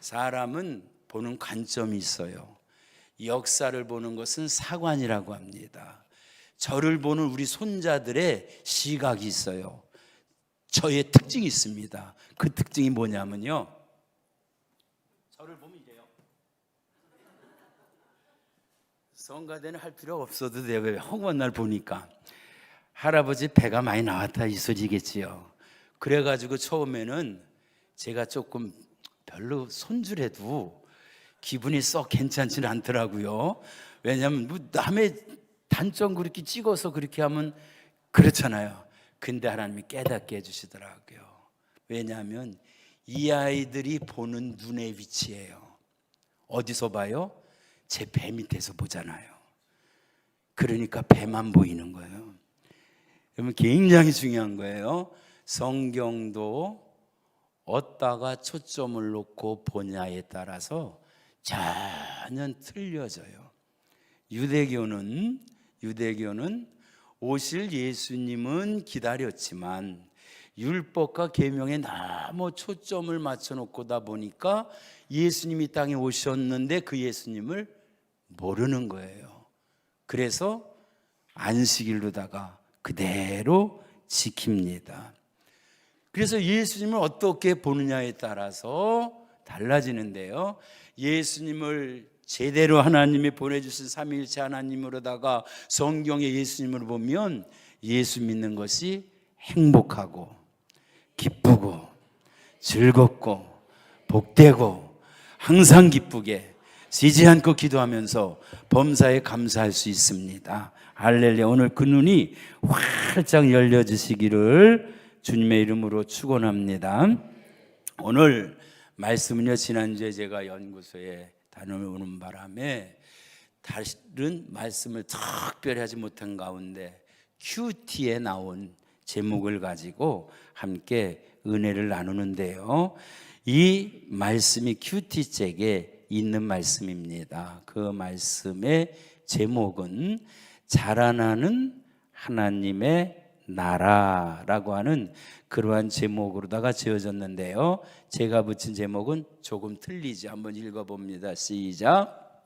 사람은 보는 관점이 있어요. 역사를 보는 것은 사관이라고 합니다. 저를 보는 우리 손자들의 시각이 있어요. 저의 특징이 있습니다. 그 특징이 뭐냐면요, 저를 보면 이래요. 성가대는 할 필요 없어도 돼요. 왜? 허구한 날 보니까 할아버지 배가 많이 나왔다 이 소리겠지요. 그래가지고 처음에는 제가 조금 별로 손질해도 기분이 썩 괜찮지는 않더라고요. 왜냐하면 뭐 남의 단점 그렇게 찍어서 그렇게 하면 그렇잖아요. 근데 하나님이 깨닫게 해주시더라고요. 왜냐하면 이 아이들이 보는 눈의 위치예요. 어디서 봐요? 제 배 밑에서 보잖아요. 그러니까 배만 보이는 거예요. 여러분, 굉장히 중요한 거예요. 성경도 어디다가 초점을 놓고 보냐에 따라서 전혀 틀려져요. 유대교는 오실 예수님은 기다렸지만 율법과 계명에 너무 초점을 맞춰놓고다 보니까 예수님이 땅에 오셨는데 그 예수님을 모르는 거예요. 그래서 안식일로다가 그대로 지킵니다. 그래서 예수님을 어떻게 보느냐에 따라서 달라지는데요, 예수님을 제대로 하나님이 보내주신 삼위일체 하나님으로다가 성경의 예수님을 보면 예수 믿는 것이 행복하고 기쁘고 즐겁고 복되고 항상 기쁘게 쉬지 않고 기도하면서 범사에 감사할 수 있습니다. 할렐루야. 오늘 그 눈이 활짝 열려지시기를 주님의 이름으로 축원합니다. 오늘 말씀은요, 지난주에 제가 연구소에 다녀오는 바람에 다른 말씀을 특별히 하지 못한 가운데 큐티에 나온 제목을 가지고 함께 은혜를 나누는데요, 이 말씀이 큐티책에 있는 말씀입니다. 그 말씀의 제목은 자라나는 하나님의 나라라고 하는 그러한 제목으로다가 지어졌는데요, 제가 붙인 제목은 조금 틀리죠. 한번 읽어봅니다. 시작.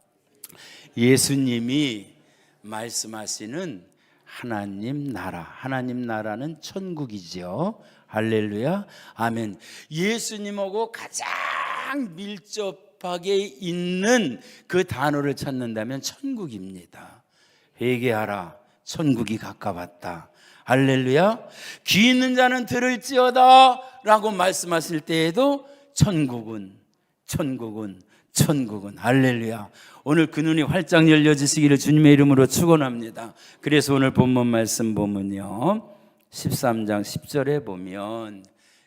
예수님이 말씀하시는 하나님 나라, 하나님 나라는 천국이죠. 할렐루야, 아멘. 예수님하고 가장 밀접하게 있는 그 단어를 찾는다면 천국입니다. 회개하라, 천국이 가까웠다. 할렐루야. 귀 있는 자는 들을지어다 라고 말씀하실 때에도 천국은 할렐루야. 오늘 그 눈이 활짝 열려지시기를 주님의 이름으로 축원합니다. 그래서 오늘 본문 말씀 보면요, 13장 10절에 보면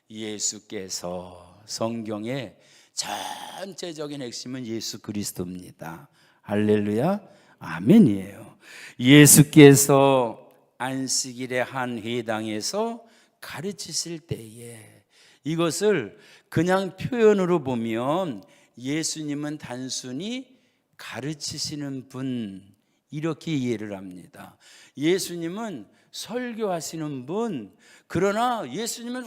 예수께서, 성경의 전체적인 핵심은 예수 그리스도입니다. 할렐루야, 아멘이에요. 예수께서 안식일의 한 회당에서 가르치실 때에, 이것을 그냥 표현으로 보면 예수님은 단순히 가르치시는 분, 이렇게 이해를 합니다. 예수님은 설교하시는 분, 그러나 예수님은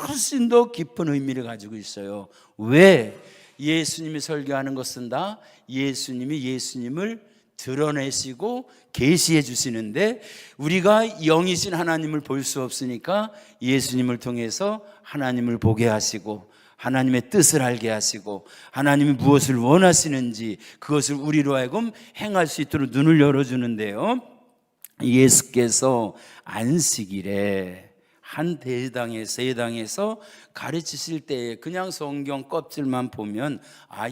훨씬 더 깊은 의미를 가지고 있어요. 왜? 예수님이 설교하는 것은 다 예수님이 예수님을 드러내시고 계시해 주시는데, 우리가 영이신 하나님을 볼 수 없으니까 예수님을 통해서 하나님을 보게 하시고 하나님의 뜻을 알게 하시고 하나님이 무엇을 원하시는지 그것을 우리로 하여금 행할 수 있도록 눈을 열어주는데요, 예수께서 안식일에 한 대당에서 가르치실 때에 그냥 성경 껍질만 보면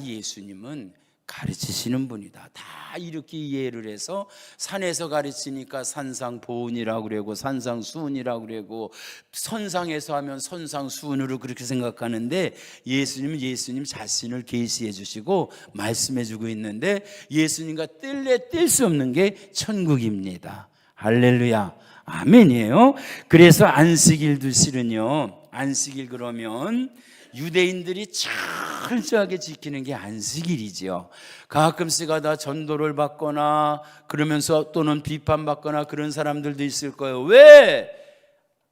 예수님은 가르치시는 분이다, 다 이렇게 이해를 해서 산에서 가르치니까 산상보훈이라고 그러고 산상수훈이라고 그러고 선상에서 하면 선상수훈으로 그렇게 생각하는데, 예수님은 예수님 자신을 계시해 주시고 말씀해 주고 있는데, 예수님과 뗄 수 없는 게 천국입니다. 할렐루야, 아멘이에요. 그래서 안식일도 실은요, 안식일 그러면 유대인들이 철저하게 지키는 게 안식일이지요. 가끔씩 하다 전도를 받거나 그러면서 또는 비판받거나 그런 사람들도 있을 거예요. 왜?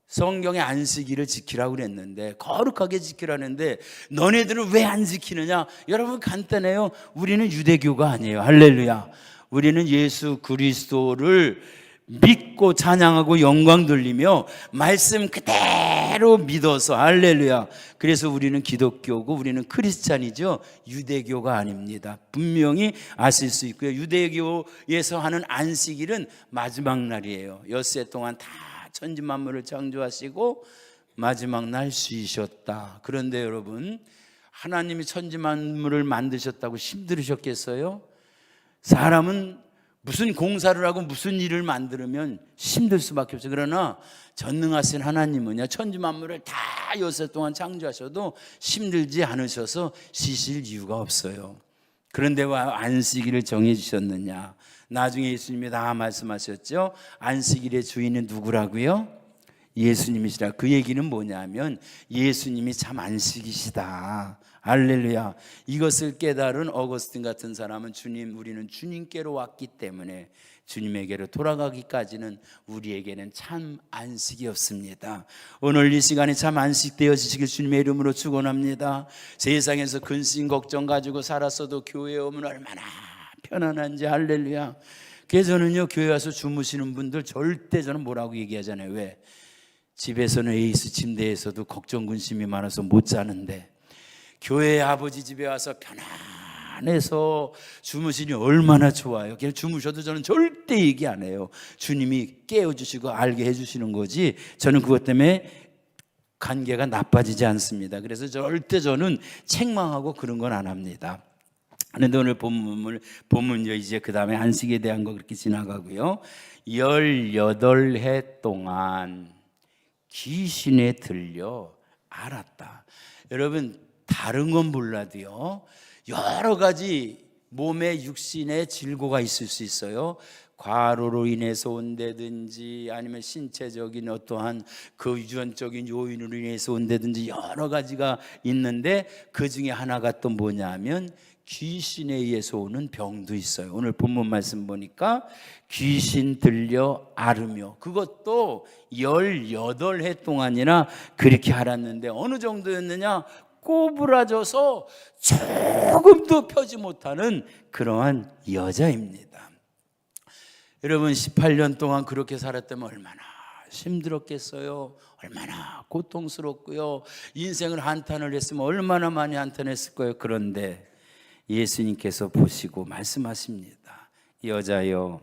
성경에 안식일을 지키라고 그랬는데, 거룩하게 지키라는데 너네들은 왜 안 지키느냐? 여러분 간단해요. 우리는 유대교가 아니에요. 할렐루야. 우리는 예수 그리스도를 믿고 찬양하고 영광 돌리며 말씀 그대로 믿어서, 할렐루야. 그래서 우리는 기독교고 우리는 크리스찬이죠. 유대교가 아닙니다. 분명히 아실 수 있고요. 유대교에서 하는 안식일은 마지막 날이에요. 엿새 동안 다 천지 만물을 창조하시고 마지막 날 쉬셨다. 그런데 여러분, 하나님이 천지 만물을 만드셨다고 힘들으셨겠어요? 사람은 무슨 공사를 하고 무슨 일을 만들면 힘들 수밖에 없어요. 그러나 전능하신 하나님은요, 천지 만물을 다 엿새 동안 창조하셔도 힘들지 않으셔서 쉬실 이유가 없어요. 그런데 왜 안식일을 정해 주셨느냐? 나중에 예수님이 다 말씀하셨죠. 안식일의 주인은 누구라고요? 예수님이시라. 그 얘기는 뭐냐면 예수님이 참 안식이시다. 할렐루야. 이것을 깨달은 어거스틴 같은 사람은 우리는 주님께로 왔기 때문에 주님에게로 돌아가기까지는 우리에게는 참 안식이 없습니다. 오늘 이 시간에 참 안식되어지시길 주님의 이름으로 축원합니다. 세상에서 근심 걱정 가지고 살았어도 교회에 오면 얼마나 편안한지. 할렐루야. 그래서 저는요, 교회 와서 주무시는 분들 절대 저는 뭐라고 얘기하잖아요. 왜? 집에서는 에이스 침대에서도 걱정 근심이 많아서 못 자는데 교회 아버지 집에 와서 편안해서 주무시니 얼마나 좋아요. 그냥 주무셔도 저는 절대 얘기 안 해요. 주님이 깨워주시고 알게 해주시는 거지 저는 그것 때문에 관계가 나빠지지 않습니다. 그래서 절대 저는 책망하고 그런 건 안 합니다. 그런데 오늘 본문요, 이제 그 다음에 안식에 대한 거 그렇게 지나가고요. 18해 동안 귀신에 들려 앓았다. 여러분, 다른 건 몰라도요, 여러 가지 몸의 육신의 질고가 있을 수 있어요. 과로로 인해서 온다든지 아니면 신체적인 어떠한 그 유전적인 요인으로 인해서 온다든지 여러 가지가 있는데 그 중에 하나가 또 뭐냐면 귀신에 의해서 오는 병도 있어요. 오늘 본문 말씀 보니까 귀신 들려 앓으며, 그것도 18해 동안이나 그렇게 앓았는데 어느 정도였느냐? 꼬부라져서 조금도 펴지 못하는 그러한 여자입니다. 여러분, 18년 동안 그렇게 살았다면 얼마나 힘들었겠어요. 얼마나 고통스럽고요. 인생을 한탄을 했으면 얼마나 많이 한탄했을 거예요. 그런데 예수님께서 보시고 말씀하십니다. 여자여,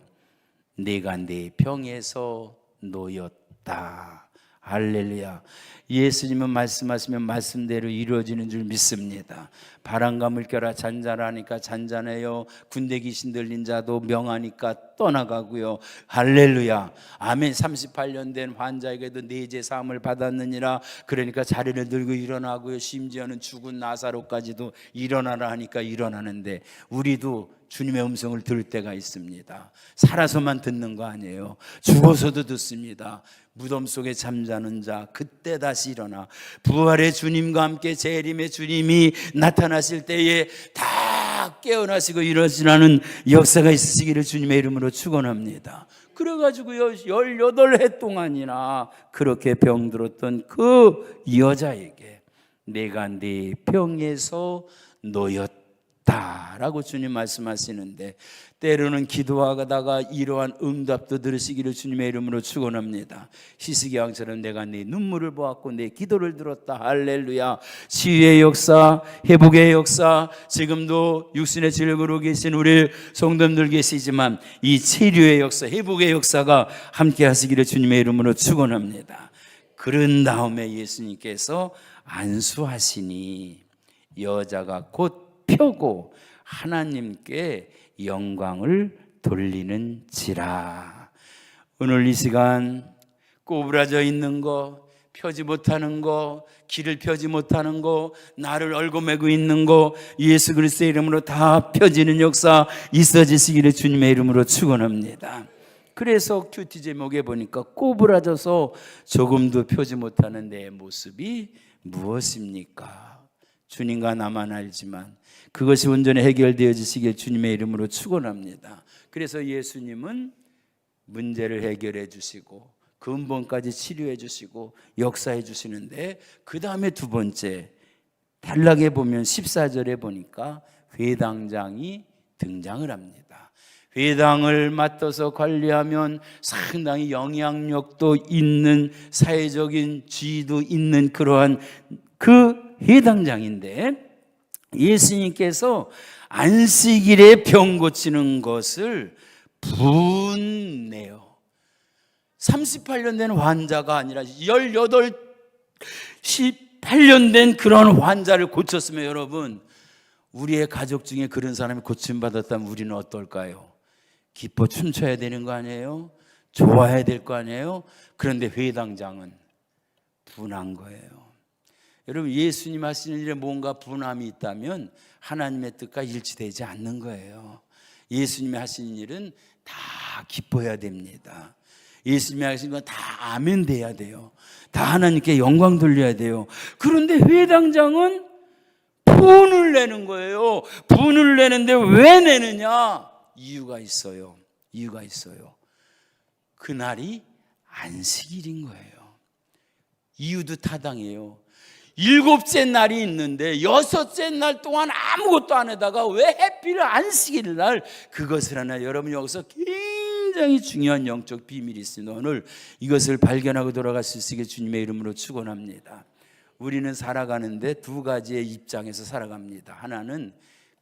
네가 내 병에서 놓였다. 할렐루야. 예수님은 말씀하시면 말씀대로 이루어지는 줄 믿습니다. 바람과 물결아 잔잔하니까 잔잔해요. 군대 귀신 들린 자도 명하니까 떠나가고요. 할렐루야. 아멘. 38년 된 환자에게도 내재 사함을 받았느니라. 그러니까 자리를 들고 일어나고요. 심지어는 죽은 나사로까지도 일어나라 하니까 일어나는데 우리도 주님의 음성을 들을 때가 있습니다. 살아서만 듣는 거 아니에요. 죽어서도 듣습니다. 무덤 속에 잠자는 자 그때 다시 일어나 부활의 주님과 함께 재림의 주님이 나타나실 때에 다 깨어나시고 일어나는 역사가 있으시기를 주님의 이름으로 축원합니다. 그래가지고요, 18해 동안이나 그렇게 병들었던 그 여자에게 내가 네 병에서 놓였다라고 주님 말씀하시는데, 때로는 기도하다가 이러한 응답도 들으시기를 주님의 이름으로 축원합니다. 히스기야처럼 내가 네 눈물을 보았고 내 기도를 들었다. 할렐루야. 치유의 역사, 회복의 역사, 지금도 육신의 질고로 계신 우리 성도님들 계시지만 이 치료의 역사, 회복의 역사가 함께 하시기를 주님의 이름으로 축원합니다. 그런 다음에 예수님께서 안수하시니 여자가 곧 펴고 하나님께 영광을 돌리는지라. 오늘 이 시간 꼬부라져 있는 거, 펴지 못하는 거, 길을 펴지 못하는 거, 나를 얽어매고 있는 거 예수 그리스도의 이름으로 다 펴지는 역사 있어지시기를 주님의 이름으로 축원합니다. 그래서 큐티 제목에 보니까 꼬부라져서 조금도 펴지 못하는 내 모습이 무엇입니까? 주님과 나만 알지만 그것이 온전히 해결되어지시길 주님의 이름으로 축원합니다. 그래서 예수님은 문제를 해결해 주시고 근본까지 치료해 주시고 역사해 주시는데, 그 다음에 두 번째 단락에 보면 14절에 보니까 회당장이 등장을 합니다. 회당을 맡아서 관리하면 상당히 영향력도 있는, 사회적인 지위도 있는 그러한 그 회당장인데, 예수님께서 안식일에 병 고치는 것을 분내요. 38년 된 환자가 아니라 18년 된 그런 환자를 고쳤으면, 여러분, 우리의 가족 중에 그런 사람이 고침받았다면 우리는 어떨까요? 기뻐 춤춰야 되는 거 아니에요? 좋아야 될 거 아니에요? 그런데 회당장은 분한 거예요. 여러분, 예수님 하시는 일에 뭔가 분함이 있다면 하나님의 뜻과 일치되지 않는 거예요. 예수님이 하시는 일은 다 기뻐해야 됩니다. 예수님이 하시는 건 다 아멘 돼야 돼요. 다 하나님께 영광 돌려야 돼요. 그런데 회당장은 분을 내는 거예요. 분을 내는데 왜 내느냐? 이유가 있어요. 이유가 있어요. 그날이 안식일인 거예요. 이유도 타당해요. 7째 날이 있는데 6째 날 동안 아무것도 안 하다가 왜 해필 안식일 날 그것을 하나? 여러분, 여기서 굉장히 중요한 영적 비밀이 있습니다. 오늘 이것을 발견하고 돌아갈 수 있게 주님의 이름으로 축원합니다. 우리는 살아가는데 두 가지의 입장에서 살아갑니다. 하나는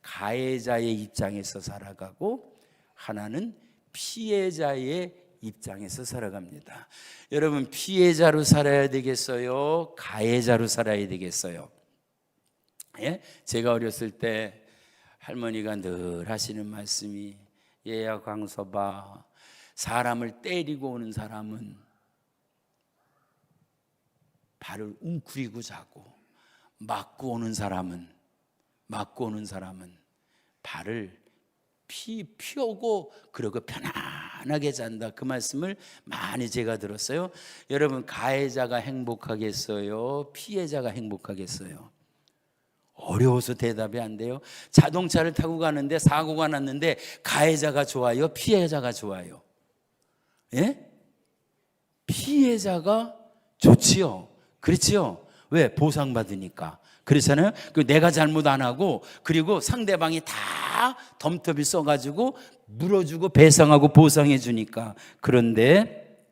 가해자의 입장에서 살아가고, 하나는 피해자의 입장에서 살아갑니다. 여러분, 피해자로 살아야 되겠어요? 가해자로 살아야 되겠어요? 예? 제가 어렸을 때 할머니가 늘 하시는 말씀이, 얘야 광서봐, 사람을 때리고 오는 사람은 발을 웅크리고 자고, 맞고 오는 사람은 발을 펴고 그러고 편안하게 잔다. 그 말씀을 많이 제가 들었어요. 여러분, 가해자가 행복하겠어요? 피해자가 행복하겠어요? 어려워서 대답이 안 돼요. 자동차를 타고 가는데 사고가 났는데 가해자가 좋아요? 피해자가 좋아요? 예? 피해자가 좋지요. 그렇지요? 왜? 보상받으니까. 그렇잖아요. 내가 잘못 안 하고, 그리고 상대방이 다 덤터비 써가지고 물어주고 배상하고 보상해 주니까. 그런데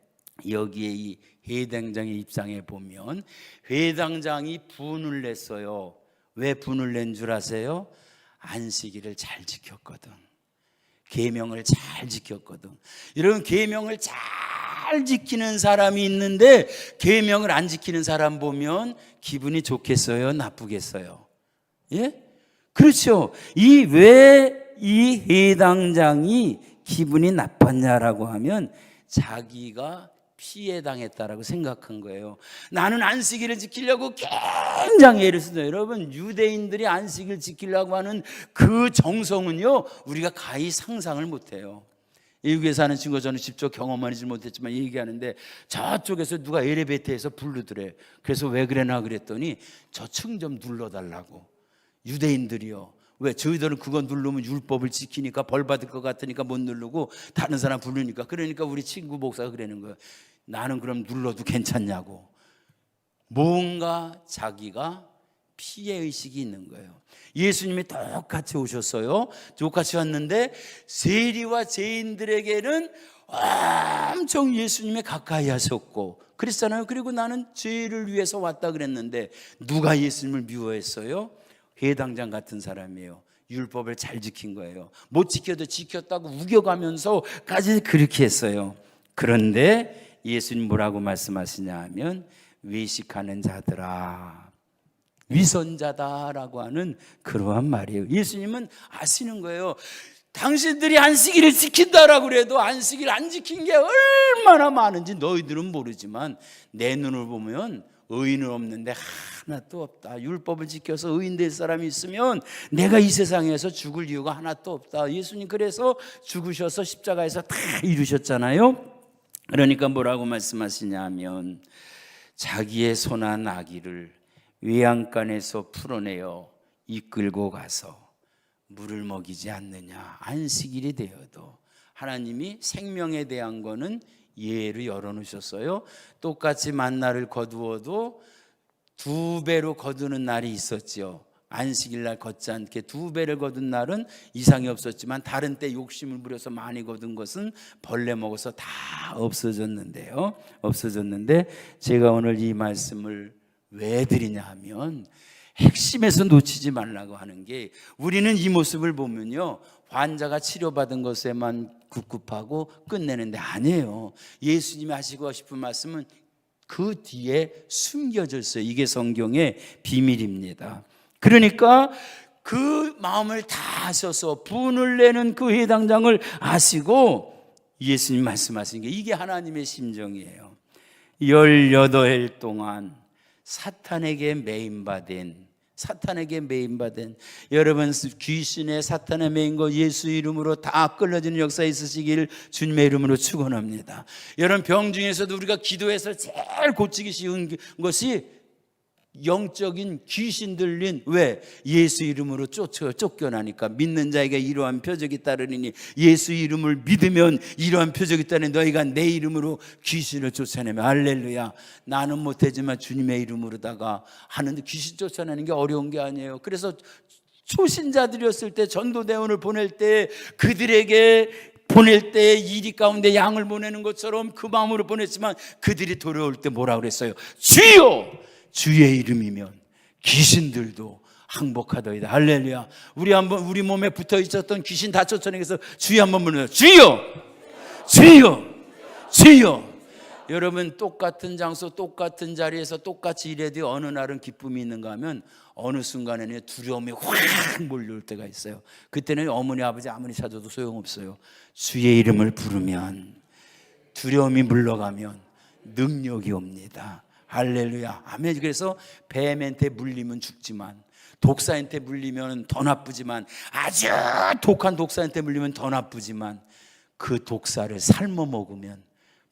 여기에 이 회당장의 입장에 보면, 회당장이 분을 냈어요. 왜 분을 낸 줄 아세요? 안식일을 잘 지켰거든. 계명을 잘 지켰거든. 여러분, 계명을 잘 지키는 사람이 있는데 계명을 안 지키는 사람 보면 기분이 좋겠어요? 나쁘겠어요? 예? 그렇죠. 왜 이 회당장이 기분이 나빴냐라고 하면, 자기가 피해당했다라고 생각한 거예요. 나는 안식일을 지키려고 굉장히 애를 쓰죠. 여러분, 유대인들이 안식일 지키려고 하는 그 정성은요, 우리가 가히 상상을 못해요. 미국에 사는 친구가, 저는 직접 경험하지 못했지만 얘기하는데, 저쪽에서 누가 엘리베이터에서 부르더래. 그래서 왜 그래나 그랬더니, 저층 좀 눌러달라고. 유대인들이요. 왜? 저희들은 그거 누르면 율법을 지키니까 벌 받을 것 같으니까 못 누르고, 다른 사람 부르니까. 그러니까 우리 친구 목사가 그러는 거예요. 나는 그럼 눌러도 괜찮냐고. 뭔가 자기가 피해의식이 있는 거예요. 예수님이 똑같이 오셨어요. 똑같이 왔는데 세리와 죄인들에게는 엄청 예수님에 가까이 하셨고 그랬잖아요. 그리고 나는 죄를 위해서 왔다 그랬는데 누가 예수님을 미워했어요? 회당장 같은 사람이에요. 율법을 잘 지킨 거예요. 못 지켜도 지켰다고 우겨가면서까지 그렇게 했어요. 그런데 예수님 뭐라고 말씀하시냐 하면, 외식하는 자들아, 위선자다라고 하는 그러한 말이에요. 예수님은 아시는 거예요. 당신들이 안식일을 지킨다라고 그래도 안식일 안 지킨 게 얼마나 많은지 너희들은 모르지만 내 눈을 보면 의인은 없는데 하나도 없다. 율법을 지켜서 의인 될 사람이 있으면 내가 이 세상에서 죽을 이유가 하나도 없다. 예수님 그래서 죽으셔서 십자가에서 다 이루셨잖아요. 그러니까 뭐라고 말씀하시냐 하면, 자기의 손한 아기를 외양간에서 풀어내어 이끌고 가서 물을 먹이지 않느냐. 안식일이 되어도 하나님이 생명에 대한 거는 예를 열어놓으셨어요. 똑같이 만나를 거두어도 2배로 거두는 날이 있었죠. 안식일 날 걷지 않게 2배를 거둔 날은 이상이 없었지만 다른 때 욕심을 부려서 많이 거둔 것은 벌레 먹어서 다 없어졌는데요. 없어졌는데 제가 오늘 이 말씀을 왜 드리냐 하면 핵심에서 놓치지 말라고 하는 게, 우리는 이 모습을 보면요, 환자가 치료받은 것에만 굽굽하고 끝내는데 아니에요. 예수님이 하시고 싶은 말씀은 그 뒤에 숨겨져 있어요. 이게 성경의 비밀입니다. 그러니까 그 마음을 다 하셔서 분을 내는 그 회당장을 아시고 예수님 말씀하신 게 이게 하나님의 심정이에요. 18해 동안 사탄에게 매인받은, 여러분 귀신의 사탄에 매인 거 예수 이름으로 다 끌어지는 역사 있으시길 주님의 이름으로 축원합니다. 여러분 병 중에서도 우리가 기도해서 제일 고치기 쉬운 것이 영적인 귀신 들린, 왜? 예수 이름으로 쫓겨나니까. 믿는 자에게 이러한 표적이 따르니 예수 이름을 믿으면 이러한 표적이 따르니 너희가 내 이름으로 귀신을 쫓아내면, 할렐루야. 나는 못하지만 주님의 이름으로다가 하는데 귀신 쫓아내는 게 어려운 게 아니에요. 그래서 초신자들이었을 때 전도대원을 보낼 때 그들에게 보낼 때 이리 가운데 양을 보내는 것처럼 그 마음으로 보냈지만 그들이 돌아올 때 뭐라 그랬어요? 주여! 주의 이름이면 귀신들도 항복하더이다. 할렐루야. 우리 몸에 붙어 있었던 귀신 다 쫓아내서 주여 한번 불러요. 주여! 주여! 주여! 여러분 똑같은 장소 똑같은 자리에서 똑같이 일해도 어느 날은 기쁨이 있는가 하면 어느 순간에는 두려움이 확 몰려올 때가 있어요. 그때는 어머니 아버지 아무리 찾아도 소용없어요. 주의 이름을 부르면, 두려움이 물러가면 능력이 옵니다. 할렐루야. 아멘. 그래서 뱀한테 물리면 죽지만, 독사한테 물리면 더 나쁘지만, 아주 독한 독사한테 물리면 더 나쁘지만 그 독사를 삶아 먹으면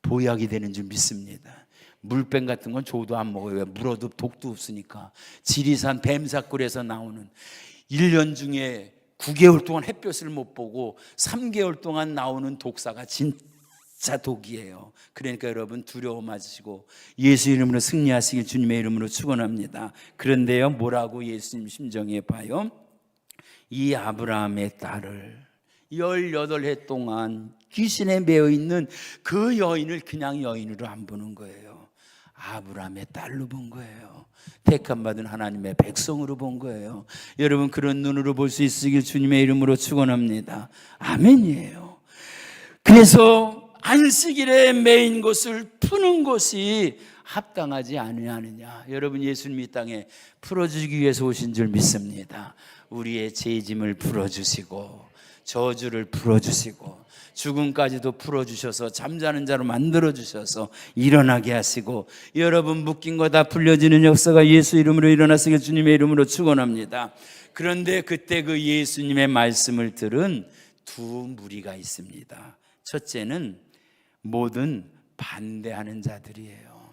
보약이 되는 줄 믿습니다. 물뱀 같은 건 줘도 안 먹어요. 왜? 물어도 독도 없으니까. 지리산 뱀사골에서 나오는 1년 중에 9개월 동안 햇볕을 못 보고 3개월 동안 나오는 독사가 진짜 독이에요. 그러니까 여러분 두려워 마시고 예수 이름으로 승리하시길 주님의 이름으로 축원합니다. 그런데요, 뭐라고 예수님 심정해 봐요? 이 아브라함의 딸을 18해 동안 귀신에 매여 있는 그 여인을 그냥 여인으로 안 보는 거예요. 아브라함의 딸로 본 거예요. 택함 받은 하나님의 백성으로 본 거예요. 여러분 그런 눈으로 볼 수 있으길 주님의 이름으로 축원합니다. 아멘이에요. 그래서 안식일에 매인 것을 푸는 것이 합당하지 아니하느냐. 여러분 예수님 이 땅에 풀어주기 위해서 오신 줄 믿습니다. 우리의 죄짐을 풀어주시고 저주를 풀어주시고 죽음까지도 풀어주셔서 잠자는 자로 만들어주셔서 일어나게 하시고, 여러분 묶인 거 다 풀려지는 역사가 예수 이름으로 일어나시길 주님의 이름으로 축원합니다. 그런데 그때 그 예수님의 말씀을 들은 두 무리가 있습니다. 첫째는 모든 반대하는 자들이에요.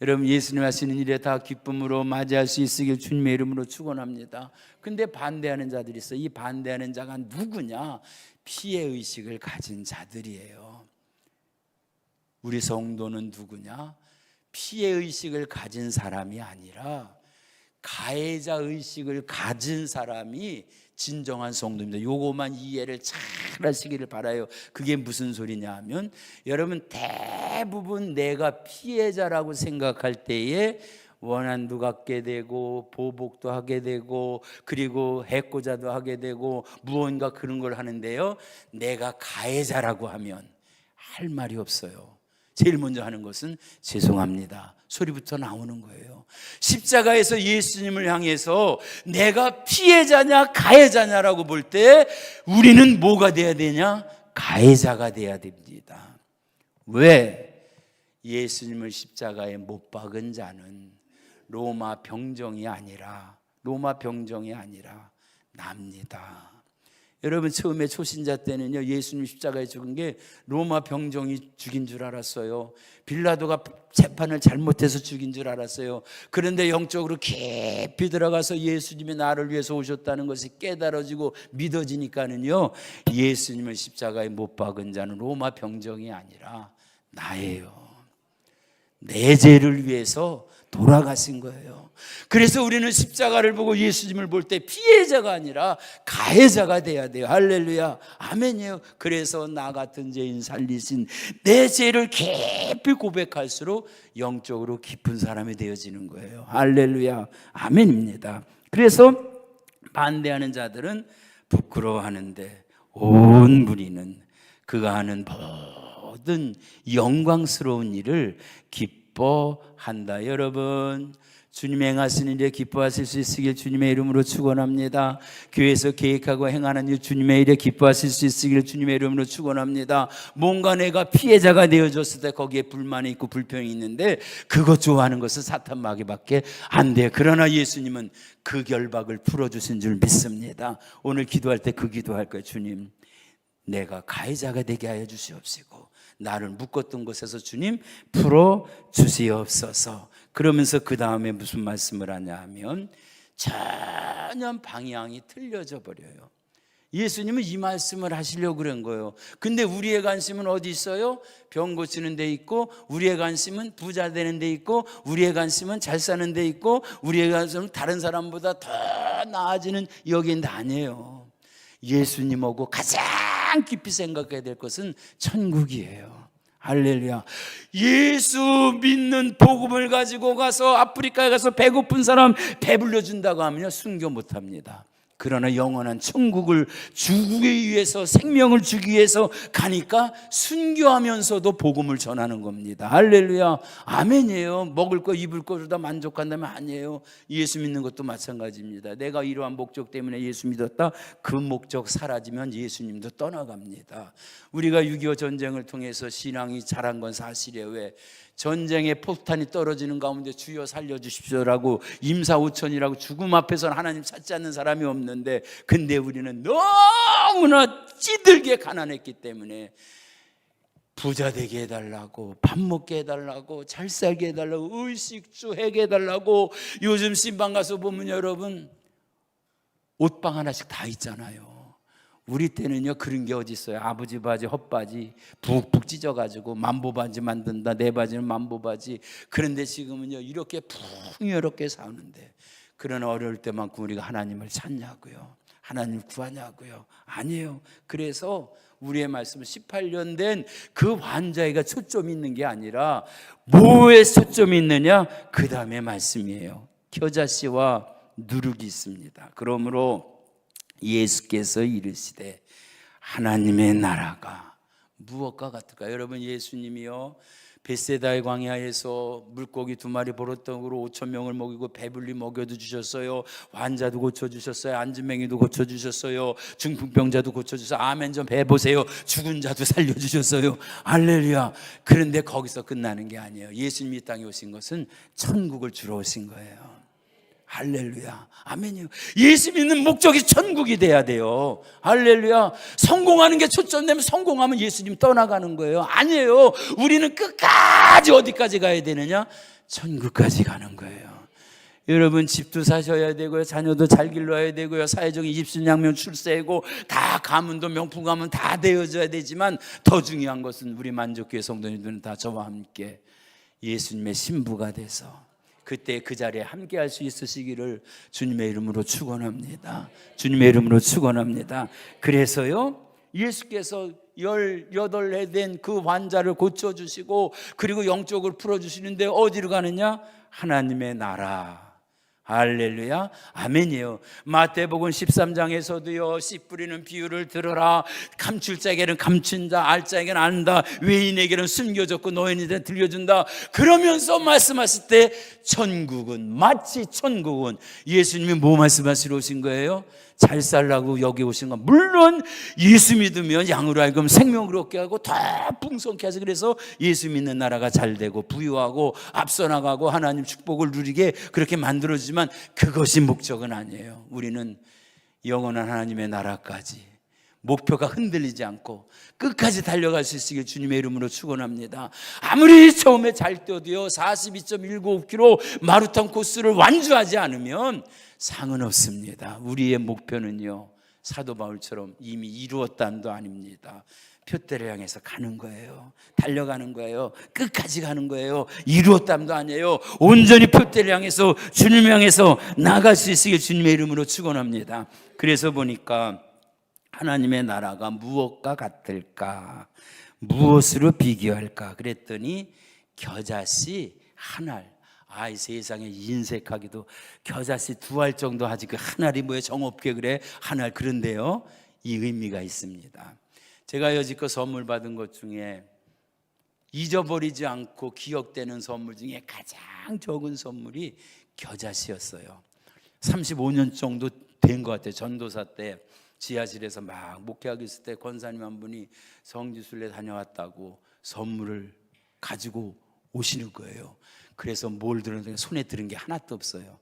여러분 예수님 하시는 일에 다 기쁨으로 맞이할 수 있으길 주님의 이름으로 축원합니다. 근데 반대하는 자들이 있어. 이 반대하는 자가 누구냐? 피해의식을 가진 자들이에요. 우리 성도는 누구냐? 피해의식을 가진 사람이 아니라 가해자의식을 가진 사람이 진정한 성도입니다. 요거만 이해를 잘 하시기를 바라요. 그게 무슨 소리냐 하면, 여러분 대부분 내가 피해자라고 생각할 때에 원한도 갖게 되고 보복도 하게 되고 그리고 해코자도 하게 되고 무언가 그런 걸 하는데요, 내가 가해자라고 하면 할 말이 없어요. 제일 먼저 하는 것은 죄송합니다 소리부터 나오는 거예요. 십자가에서 예수님을 향해서 내가 피해자냐 가해자냐라고 볼 때 우리는 뭐가 돼야 되냐? 가해자가 돼야 됩니다. 왜? 예수님을 십자가에 못 박은 자는 로마 병정이 아니라 납니다. 여러분 처음에 초신자 때는요, 예수님 십자가에 죽은 게 로마 병정이 죽인 줄 알았어요. 빌라도가 재판을 잘못해서 죽인 줄 알았어요. 그런데 영적으로 깊이 들어가서 예수님이 나를 위해서 오셨다는 것이 깨달아지고 믿어지니까는요, 예수님을 십자가에 못 박은 자는 로마 병정이 아니라 나예요. 내 죄를 위해서 돌아가신 거예요. 그래서 우리는 십자가를 보고 예수님을 볼 때 피해자가 아니라 가해자가 돼야 돼요. 할렐루야, 아멘이에요. 그래서 나 같은 죄인 살리신, 내 죄를 깊이 고백할수록 영적으로 깊은 사람이 되어지는 거예요. 할렐루야, 아멘입니다. 그래서 반대하는 자들은 부끄러워하는데 온 무리는 그가 하는 모든 영광스러운 일을 기뻐한다. 여러분, 주님 행하시는 일에 기뻐하실 수 있으길 주님의 이름으로 축원합니다. 교회에서 계획하고 행하는 일 주님의 일에 기뻐하실 수 있으길 주님의 이름으로 축원합니다. 뭔가 내가 피해자가 되어졌을 때 거기에 불만이 있고 불평이 있는데 그것 좋아하는 것은 사탄 마귀밖에 안 돼요. 그러나 예수님은 그 결박을 풀어주신 줄 믿습니다. 오늘 기도할 때 그 기도할 거예요. 주님, 내가 가해자가 되게 하여 주시옵시고 나를 묶었던 곳에서 주님 풀어주시옵소서. 그러면서 그 다음에 무슨 말씀을 하냐 하면 전혀 방향이 틀려져 버려요. 예수님은 이 말씀을 하시려고 그런 거예요. 근데 우리의 관심은 어디 있어요? 병 고치는 데 있고, 우리의 관심은 부자 되는 데 있고, 우리의 관심은 잘 사는 데 있고, 우리의 관심은 다른 사람보다 더 나아지는 여기인데 아니에요. 예수님하고 가장 깊이 생각해야 될 것은 천국이에요. 할렐루야. 예수 믿는 복음을 가지고 가서 아프리카에 가서 배고픈 사람 배불려 준다고 하면요, 순교 못합니다. 그러나 영원한 천국을 주기 위해서, 생명을 주기 위해서 가니까 순교하면서도 복음을 전하는 겁니다. 할렐루야, 아멘이에요. 먹을 거 입을 거로 다 만족한다면 아니에요. 예수 믿는 것도 마찬가지입니다. 내가 이러한 목적 때문에 예수 믿었다, 그 목적 사라지면 예수님도 떠나갑니다. 우리가 6.25 전쟁을 통해서 신앙이 자란 건 사실이에요. 왜? 전쟁에 폭탄이 떨어지는 가운데 주여 살려주십시오라고 임사오천이라고 죽음 앞에서는 하나님 찾지 않는 사람이 없는데, 근데 우리는 너무나 찌들게 가난했기 때문에 부자 되게 해달라고, 밥 먹게 해달라고, 잘 살게 해달라고, 의식주 해게 해달라고. 요즘 신방 가서 보면 여러분 옷방 하나씩 다 있잖아요. 우리 때는요 그런 게 어디 있어요. 아버지 바지 헛바지 푹푹 찢어가지고 만보바지 만든다, 내 바지는 만보바지. 그런데 지금은요 이렇게 풍요롭게 사는데, 그런 어려울 때만큼 우리가 하나님을 찾냐고요, 하나님을 구하냐고요? 아니에요. 그래서 우리의 말씀은 18년 된 그 환자애가 초점이 있는 게 아니라 뭐에 초점이 있느냐, 그 다음에 말씀이에요. 겨자씨와 누룩이 있습니다. 그러므로 예수께서 이르시되 하나님의 나라가 무엇과 같을까? 여러분, 예수님이요 벳세다의 광야에서 물고기 2마리 보로떡으로 5,000명을 먹이고 배불리 먹여도 주셨어요. 환자도 고쳐주셨어요. 안진뱅이도 고쳐주셨어요. 중풍병자도 고쳐주셨어요. 아멘 좀 해보세요. 죽은 자도 살려주셨어요. 할렐루야. 그런데 거기서 끝나는 게 아니에요. 예수님이 이 땅에 오신 것은 천국을 주러 오신 거예요. 할렐루야, 아멘이요. 예수 믿는 목적이 천국이 돼야 돼요. 할렐루야. 성공하는 게 초점되면 성공하면 예수님 떠나가는 거예요. 아니에요. 우리는 끝까지 어디까지 가야 되느냐? 천국까지 가는 거예요. 여러분, 집도 사셔야 되고요, 자녀도 잘 길러야 되고요, 사회적인 입신양명 출세하고 다 가문도 명품 가문 다 되어져야 되지만 더 중요한 것은 우리 만족교회 성도님들은 다 저와 함께 예수님의 신부가 돼서 그때 그 자리에 함께 할 수 있으시기를 주님의 이름으로 축원합니다. 주님의 이름으로 축원합니다. 그래서요 예수께서 18해 된 그 환자를 고쳐주시고 그리고 영적으로 풀어주시는데 어디로 가느냐? 하나님의 나라. 할렐루야, 아멘이에요. 마태복음 13장에서도요 씨 뿌리는 비유를 들어라. 감출 자에게는 감춘다, 알 자에게는 안다, 외인에게는 숨겨졌고 노인에게는 들려준다. 그러면서 말씀하실 때 천국은, 마치 천국은 예수님이 뭐 말씀하시러 오신 거예요? 잘 살라고 여기 오신 건, 물론 예수 믿으면 양으로 하여금 생명을 얻게 하고 더 풍성케 하셔서, 그래서 예수 믿는 나라가 잘 되고 부유하고 앞서 나가고 하나님 축복을 누리게 그렇게 만들어지지만 그것이 목적은 아니에요. 우리는 영원한 하나님의 나라까지 목표가 흔들리지 않고 끝까지 달려갈 수 있으길 주님의 이름으로 축원합니다. 아무리 처음에 잘 뛰어도요 42.195km 마루탄 코스를 완주하지 않으면 상은 없습니다. 우리의 목표는요 사도 바울처럼 이미 이루었다도 아닙니다. 표대를 향해서 가는 거예요. 달려가는 거예요. 끝까지 가는 거예요. 이루었다도 아니에요. 온전히 표대를 향해서 주님을 향해서 나아갈 수 있으길 주님의 이름으로 축원합니다. 그래서 보니까 하나님의 나라가 무엇과 같을까? 무엇으로 비교할까? 그랬더니 겨자씨 한 알. 이 세상에 인색하기도 겨자씨 2알 정도 하지 그 한 알이 뭐에 정없게 그래? 한 알. 그런데요, 이 의미가 있습니다. 제가 여지껏 선물 받은 것 중에 잊어버리지 않고 기억되는 선물 중에 가장 적은 선물이 겨자씨였어요. 35년 정도 된 것 같아요. 전도사 때 지하실에서 막 목회하고 있을 때 권사님 한 분이 성지순례 다녀왔다고 선물을 가지고 오시는 거예요. 그래서 뭘 들었는데 손에 들은 게 하나도 없어요.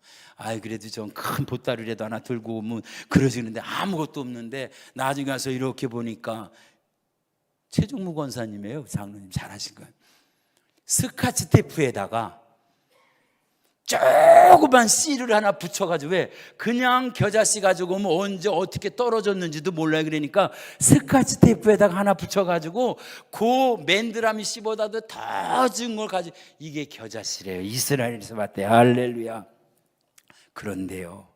그래도 좀 큰 보따리라도 하나 들고 오면 그러시는데 아무것도 없는데 나중에 와서 이렇게 보니까 최종무 권사님이에요. 장로님 잘하신 거예요. 스카치 테이프에다가 조그만 씨를 하나 붙여가지고, 왜 그냥 겨자씨 가지고 오면 언제 어떻게 떨어졌는지도 몰라요. 그러니까 스카치 테이프에다가 하나 붙여가지고 그 맨드라미 씨보다도 더 적은 걸 가지고, 이게 겨자씨래요. 이스라엘에서 봤대요. 할렐루야. 그런데요,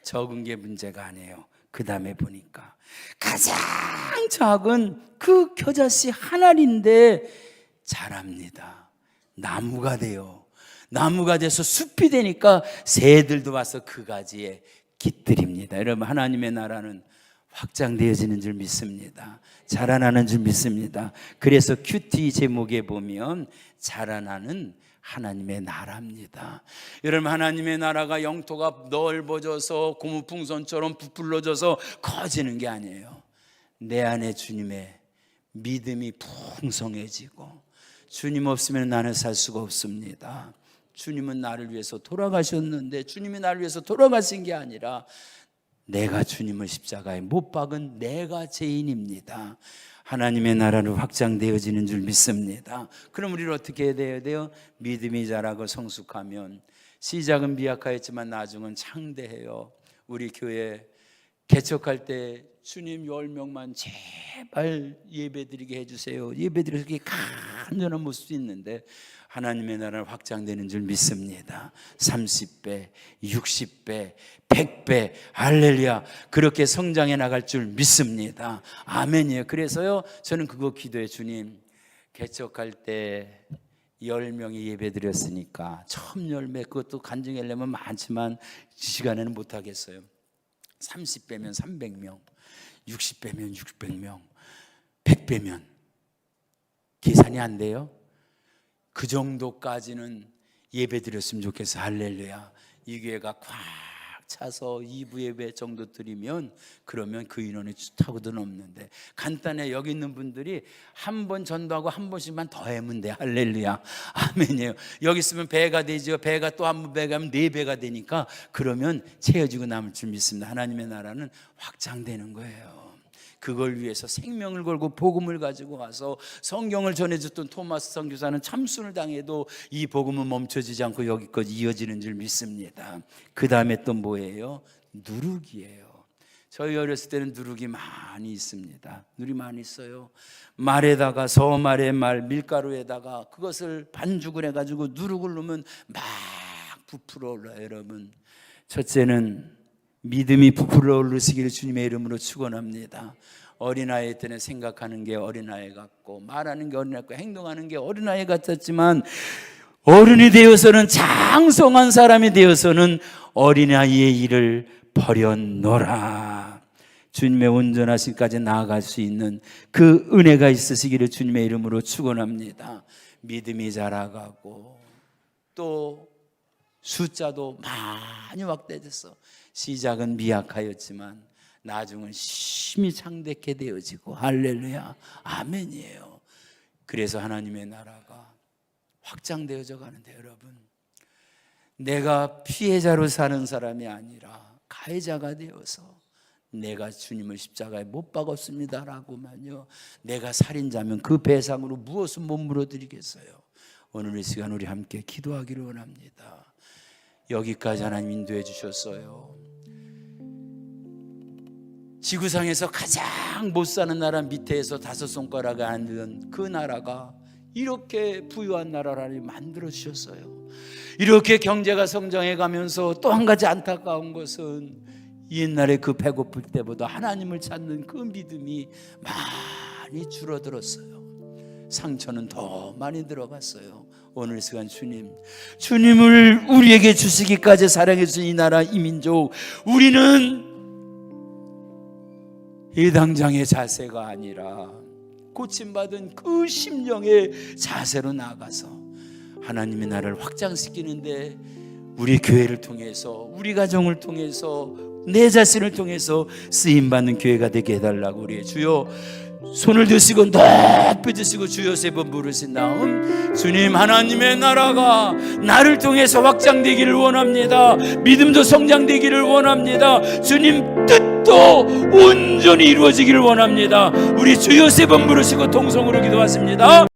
적은 게 문제가 아니에요. 그 다음에 보니까 가장 작은 그 겨자씨 한 알인데 자랍니다. 나무가 돼요. 나무가 돼서 숲이 되니까 새들도 와서 그 가지에 깃들입니다. 여러분, 하나님의 나라는 확장되어지는 줄 믿습니다. 자라나는 줄 믿습니다. 그래서 큐티 제목에 보면 자라나는 하나님의 나라입니다. 여러분, 하나님의 나라가 영토가 넓어져서 고무풍선처럼 부풀러져서 커지는 게 아니에요. 내 안에 주님의 믿음이 풍성해지고, 주님 없으면 나는 살 수가 없습니다. 주님은 나를 위해서 돌아가셨는데, 주님이 나를 위해서 돌아가신 게 아니라 내가 주님을 십자가에 못 박은 내가 죄인입니다. 하나님의 나라로 확장되어지는 줄 믿습니다. 그럼 우리는 어떻게 해야 돼요? 믿음이 자라고 성숙하면 시작은 미약하였지만 나중은 창대해요. 우리 교회 개척할 때 주님 10명만 제발 예배드리게 해주세요. 예배드려서 간절한 모습이 있는데 하나님의 나라는 확장되는 줄 믿습니다. 30배, 60배, 100배, 할렐루야, 그렇게 성장해 나갈 줄 믿습니다. 아멘이에요. 그래서요, 저는 그거 기도해. 주님, 개척할 때 10명이 예배 드렸으니까 처음 열매, 그것도 간증하려면 많지만 시간에는 못하겠어요. 30배면 300명, 60배면 600명, 100배면 계산이 안 돼요? 그 정도까지는 예배 드렸으면 좋겠어. 할렐루야. 이 교회가 꽉 차서 2부 예배 정도 드리면 그러면 그 인원이 타고도 넘는데, 간단해. 여기 있는 분들이 한 번 전도하고 한 번씩만 더 하면 돼. 할렐루야. 아멘이에요. 여기 있으면 배가 되죠. 배가 또 한 번 배가 하면 4배가 되니까 그러면 채워지고 남을 줄 믿습니다. 하나님의 나라는 확장되는 거예요. 그걸 위해서 생명을 걸고 복음을 가지고 와서 성경을 전해줬던 토마스 선교사는 참순을 당해도 이 복음은 멈춰지지 않고 여기까지 이어지는 줄 믿습니다. 그 다음에 또 뭐예요? 누룩이에요. 저희 어렸을 때는 누룩이 많이 있습니다. 누룩이 많이 있어요. 말에다가 서말의 말, 밀가루에다가 그것을 반죽을 해가지고 누룩을 넣으면 막 부풀어 올라요. 여러분, 첫째는 믿음이 부풀어 오르시기를 주님의 이름으로 축원합니다. 어린아이 때는 생각하는 게 어린아이 같고, 말하는 게 어린아이 같고, 행동하는 게 어린아이 같았지만 어른이 되어서는, 장성한 사람이 되어서는 어린아이의 일을 버려놓으라. 주님의 온전하심까지 나아갈 수 있는 그 은혜가 있으시기를 주님의 이름으로 축원합니다. 믿음이 자라가고 또 숫자도 많이 확대됐어. 시작은 미약하였지만 나중은 심히 창대케 되어지고, 할렐루야, 아멘이에요. 그래서 하나님의 나라가 확장되어져 가는데, 여러분, 내가 피해자로 사는 사람이 아니라 가해자가 되어서 내가 주님을 십자가에 못 박았습니다라고만요, 내가 살인자면 그 배상으로 무엇을 못 물어드리겠어요. 오늘 이 시간 우리 함께 기도하기를 원합니다. 여기까지 하나님 인도해 주셨어요. 지구상에서 가장 못 사는 나라 밑에서 5손가락에 앉은 그 나라가 이렇게 부유한 나라를 만들어 주셨어요. 이렇게 경제가 성장해 가면서 또 한 가지 안타까운 것은 옛날에 그 배고플 때보다 하나님을 찾는 그 믿음이 많이 줄어들었어요. 상처는 더 많이 들어갔어요. 오늘 시간 주님을 우리에게 주시기까지 사랑해 주신 이 나라, 이 민족, 우리는 예당장의 자세가 아니라 고침받은 그 심령의 자세로 나아가서 하나님의 나라를 확장시키는데 우리 교회를 통해서, 우리 가정을 통해서, 내 자신을 통해서 쓰임받는 교회가 되게 해달라고 우리 주여 손을 드시고 높이 드시고 주여 3번 부르신 다음, 주님, 하나님의 나라가 나를 통해서 확장되기를 원합니다. 믿음도 성장되기를 원합니다. 주님 뜻도 온전히 이루어지기를 원합니다. 우리 주여 3번 부르시고 통성으로 기도하십니다.